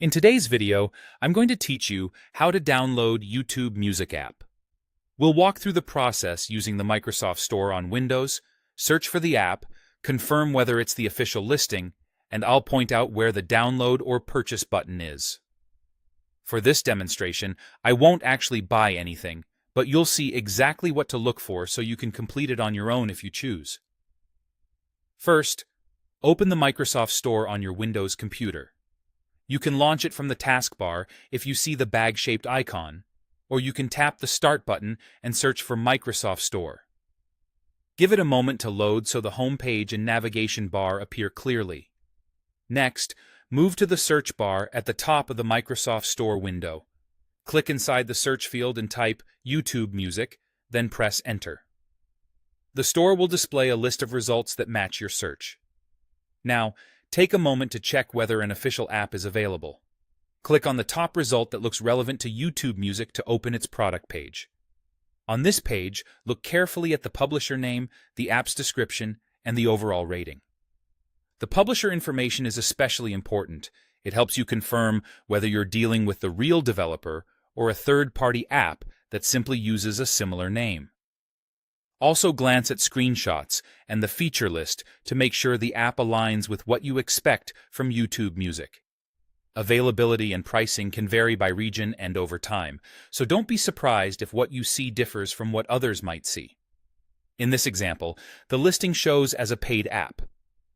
In today's video, I'm going to teach you how to download YouTube Music app. We'll walk through the process using the Microsoft Store on Windows, search for the app, confirm whether it's the official listing, and I'll point out where the download or purchase button is. For this demonstration, I won't actually buy anything, but you'll see exactly what to look for so you can complete it on your own if you choose. First, open the Microsoft Store on your Windows computer. You can launch it from the taskbar if you see the bag-shaped icon, or you can tap the Start button and search for Microsoft Store. Give it a moment to load so the home page and navigation bar appear clearly. Next, move to the search bar at the top of the Microsoft Store window. Click inside the search field and type YouTube Music, then press Enter. The store will display a list of results that match your search. Now, take a moment to check whether an official app is available. Click on the top result that looks relevant to YouTube Music to open its product page. On this page, look carefully at the publisher name, the app's description, and the overall rating. The publisher information is especially important. It helps you confirm whether you're dealing with the real developer or a third-party app that simply uses a similar name. Also glance at screenshots and the feature list to make sure the app aligns with what you expect from YouTube Music. Availability and pricing can vary by region and over time, so don't be surprised if what you see differs from what others might see. In this example, the listing shows as a paid app.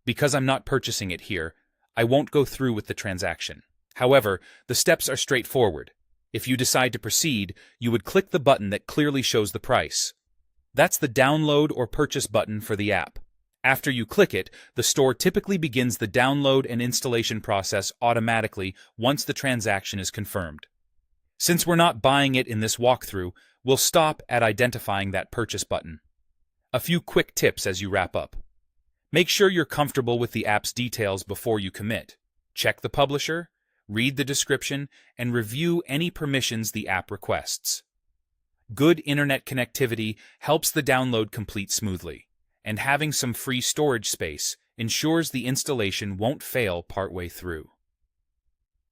Because I'm not purchasing it here, I won't go through with the transaction. However, the steps are straightforward. If you decide to proceed, you would click the button that clearly shows the price. That's the download or purchase button for the app. After you click it, the store typically begins the download and installation process automatically once the transaction is confirmed. Since we're not buying it in this walkthrough, we'll stop at identifying that purchase button. A few quick tips as you wrap up. Make sure you're comfortable with the app's details before you commit. Check the publisher, read the description, and review any permissions the app requests. Good internet connectivity helps the download complete smoothly, and having some free storage space ensures the installation won't fail partway through.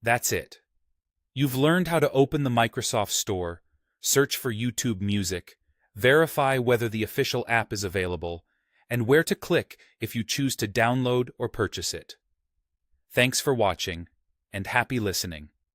That's it. You've learned how to open the Microsoft Store, search for YouTube Music, verify whether the official app is available, and where to click if you choose to download or purchase it. Thanks for watching, and happy listening.